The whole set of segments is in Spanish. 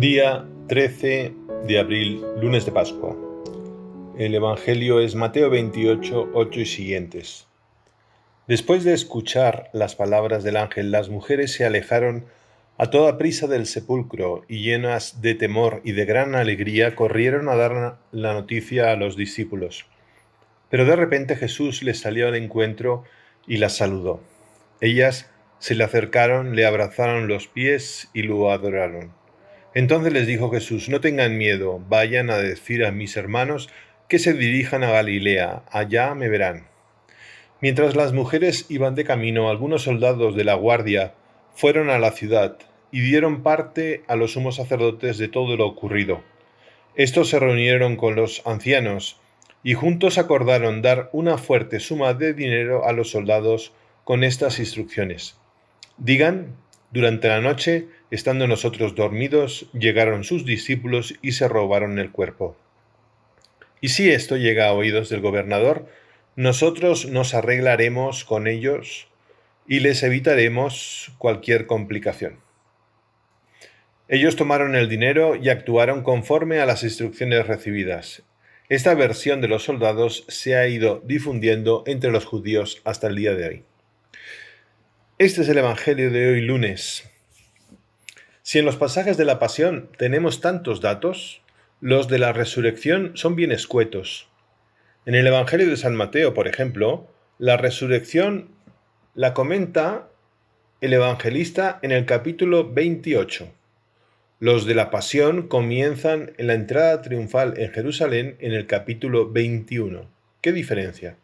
Día 13 de abril, lunes de Pascua. El Evangelio es Mateo 28, 8 y siguientes. Después de escuchar las palabras del ángel, las mujeres se alejaron a toda prisa del sepulcro y llenas de temor y de gran alegría corrieron a dar la noticia a los discípulos. Pero de repente Jesús les salió al encuentro y las saludó. Ellas se le acercaron, le abrazaron los pies y lo adoraron. Entonces les dijo Jesús: no tengan miedo, vayan a decir a mis hermanos que se dirijan a Galilea, allá me verán. Mientras las mujeres iban de camino, algunos soldados de la guardia fueron a la ciudad y dieron parte a los sumos sacerdotes de todo lo ocurrido. Estos se reunieron con los ancianos y juntos acordaron dar una fuerte suma de dinero a los soldados con estas instrucciones: digan, durante la noche, estando nosotros dormidos, llegaron sus discípulos y se robaron el cuerpo. Y si esto llega a oídos del gobernador, nosotros nos arreglaremos con ellos y les evitaremos cualquier complicación. Ellos tomaron el dinero y actuaron conforme a las instrucciones recibidas. Esta versión de los soldados se ha ido difundiendo entre los judíos hasta el día de hoy. Este es el Evangelio de hoy lunes. Si en los pasajes de la Pasión tenemos tantos datos, los de la resurrección son bien escuetos. En el Evangelio de San Mateo, por ejemplo, la resurrección la comenta el evangelista en el capítulo 28. Los de la Pasión comienzan en la entrada triunfal en Jerusalén en el capítulo 21. ¿Qué diferencia?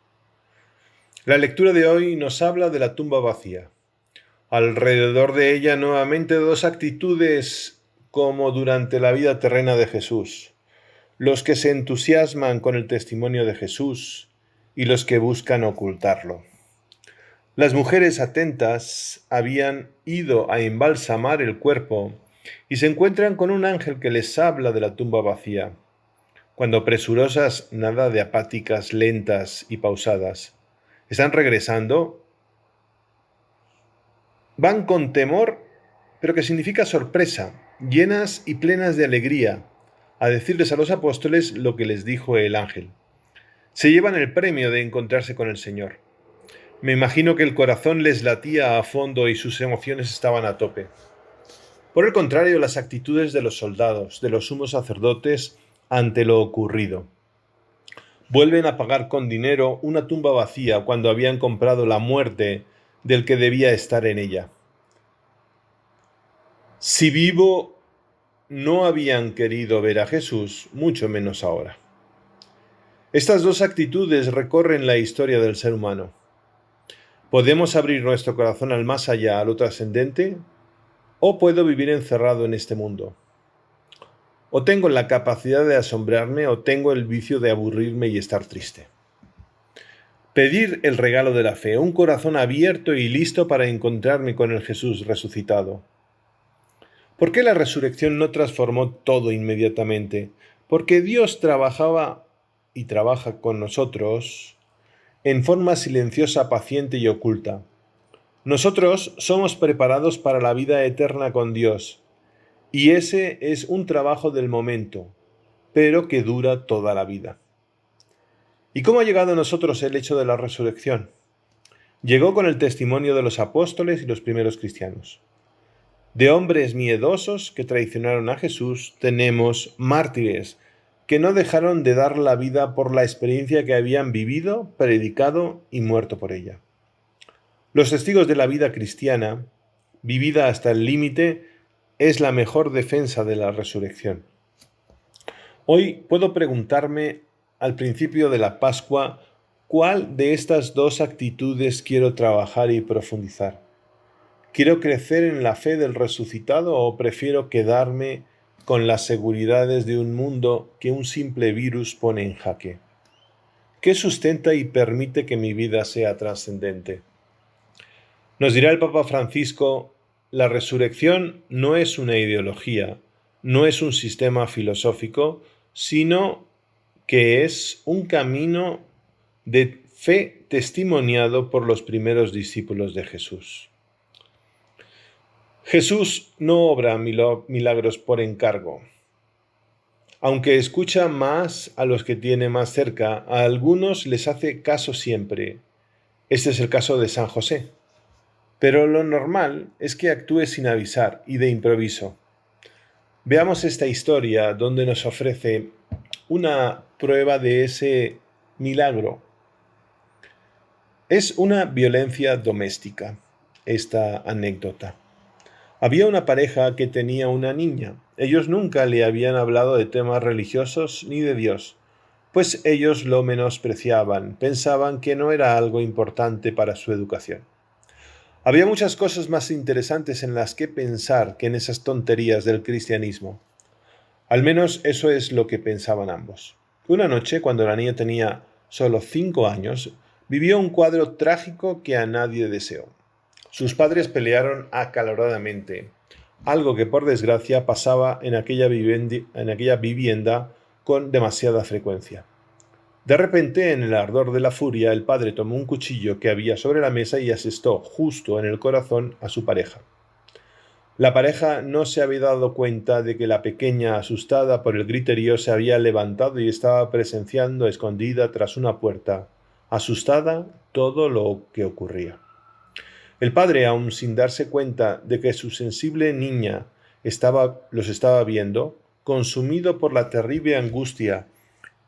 La lectura de hoy nos habla de la tumba vacía. Alrededor de ella nuevamente dos actitudes como durante la vida terrena de Jesús: los que se entusiasman con el testimonio de Jesús y los que buscan ocultarlo. Las mujeres atentas habían ido a embalsamar el cuerpo y se encuentran con un ángel que les habla de la tumba vacía. Cuando presurosas, nada de apáticas, lentas y pausadas. Están regresando. Van con temor, pero que significa sorpresa, llenas y plenas de alegría, a decirles a los apóstoles lo que les dijo el ángel. Se llevan el premio de encontrarse con el Señor. Me imagino que el corazón les latía a fondo y sus emociones estaban a tope. Por el contrario, las actitudes de los soldados, de los sumos sacerdotes, ante lo ocurrido. Vuelven a pagar con dinero una tumba vacía cuando habían comprado la muerte del que debía estar en ella. Si vivo no habían querido ver a Jesús, mucho menos ahora. Estas dos actitudes recorren la historia del ser humano. ¿Podemos abrir nuestro corazón al más allá, a lo trascendente? ¿O puedo vivir encerrado en este mundo? ¿O tengo la capacidad de asombrarme o tengo el vicio de aburrirme y estar triste? Pedir el regalo de la fe, un corazón abierto y listo para encontrarme con el Jesús resucitado. ¿Por qué la resurrección no transformó todo inmediatamente? Porque Dios trabajaba y trabaja con nosotros en forma silenciosa, paciente y oculta. Nosotros somos preparados para la vida eterna con Dios, y ese es un trabajo del momento, pero que dura toda la vida. ¿Y cómo ha llegado a nosotros el hecho de la resurrección? Llegó con el testimonio de los apóstoles y los primeros cristianos. De hombres miedosos que traicionaron a Jesús, tenemos mártires que no dejaron de dar la vida por la experiencia que habían vivido, predicado y muerto por ella. Los testigos de la vida cristiana, vivida hasta el límite, es la mejor defensa de la resurrección. Hoy puedo preguntarme al principio de la Pascua, ¿cuál de estas dos actitudes quiero trabajar y profundizar? ¿Quiero crecer en la fe del resucitado o prefiero quedarme con las seguridades de un mundo que un simple virus pone en jaque? ¿Qué sustenta y permite que mi vida sea trascendente? Nos dirá el Papa Francisco: la resurrección no es una ideología, no es un sistema filosófico, sino que es un camino de fe testimoniado por los primeros discípulos de Jesús. Jesús no obra milagros por encargo. Aunque escucha más a los que tiene más cerca, a algunos les hace caso siempre. Este es el caso de San José. Pero lo normal es que actúe sin avisar y de improviso. Veamos esta historia donde nos ofrece una prueba de ese milagro. Es una violencia doméstica, esta anécdota. Había una pareja que tenía una niña. Ellos nunca le habían hablado de temas religiosos ni de Dios, pues ellos lo menospreciaban, pensaban que no era algo importante para su educación. Había muchas cosas más interesantes en las que pensar que en esas tonterías del cristianismo. Al menos eso es lo que pensaban ambos. Una noche, cuando la niña tenía solo 5 años, vivió un cuadro trágico que a nadie deseó. Sus padres pelearon acaloradamente, algo que por desgracia pasaba en aquella vivienda con demasiada frecuencia. De repente, en el ardor de la furia, el padre tomó un cuchillo que había sobre la mesa y asestó justo en el corazón a su pareja. La pareja no se había dado cuenta de que la pequeña, asustada por el griterío, se había levantado y estaba presenciando escondida tras una puerta, asustada, todo lo que ocurría. El padre, aun sin darse cuenta de que su sensible niña los estaba viendo, consumido por la terrible angustia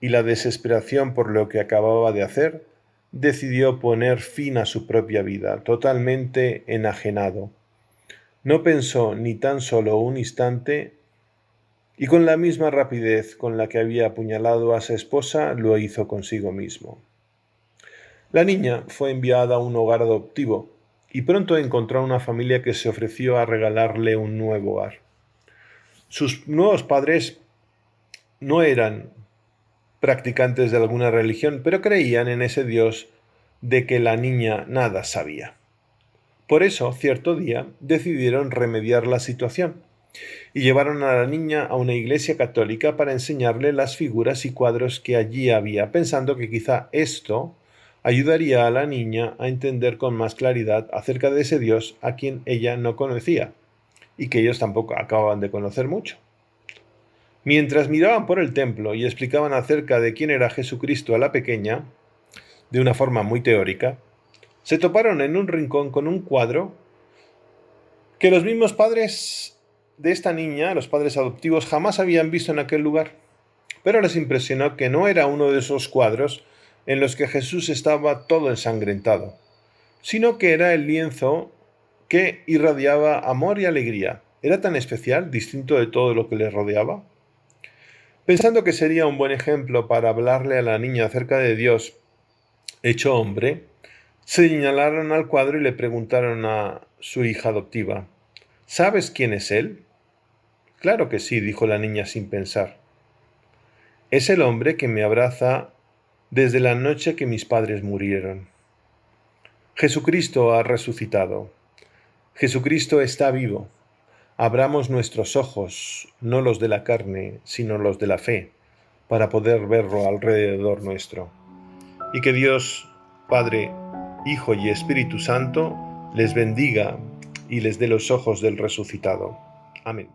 y la desesperación por lo que acababa de hacer, decidió poner fin a su propia vida, totalmente enajenado. No pensó ni tan solo un instante y con la misma rapidez con la que había apuñalado a su esposa, lo hizo consigo mismo. La niña fue enviada a un hogar adoptivo y pronto encontró una familia que se ofreció a regalarle un nuevo hogar. Sus nuevos padres no eran practicantes de alguna religión, pero creían en ese Dios de que la niña nada sabía. Por eso, cierto día, decidieron remediar la situación y llevaron a la niña a una iglesia católica para enseñarle las figuras y cuadros que allí había, pensando que quizá esto ayudaría a la niña a entender con más claridad acerca de ese Dios a quien ella no conocía y que ellos tampoco acababan de conocer mucho. Mientras miraban por el templo y explicaban acerca de quién era Jesucristo a la pequeña, de una forma muy teórica, se toparon en un rincón con un cuadro que los mismos padres de esta niña, los padres adoptivos, jamás habían visto en aquel lugar. Pero les impresionó que no era uno de esos cuadros en los que Jesús estaba todo ensangrentado, sino que era el lienzo que irradiaba amor y alegría. Era tan especial, distinto de todo lo que les rodeaba. Pensando que sería un buen ejemplo para hablarle a la niña acerca de Dios hecho hombre, señalaron al cuadro y le preguntaron a su hija adoptiva: ¿sabes quién es él? Claro que sí, dijo la niña sin pensar. Es el hombre que me abraza desde la noche que mis padres murieron. Jesucristo ha resucitado. Jesucristo está vivo. Abramos nuestros ojos, no los de la carne, sino los de la fe, para poder verlo alrededor nuestro. Y que Dios, Padre, Hijo y Espíritu Santo, les bendiga y les dé los ojos del resucitado. Amén.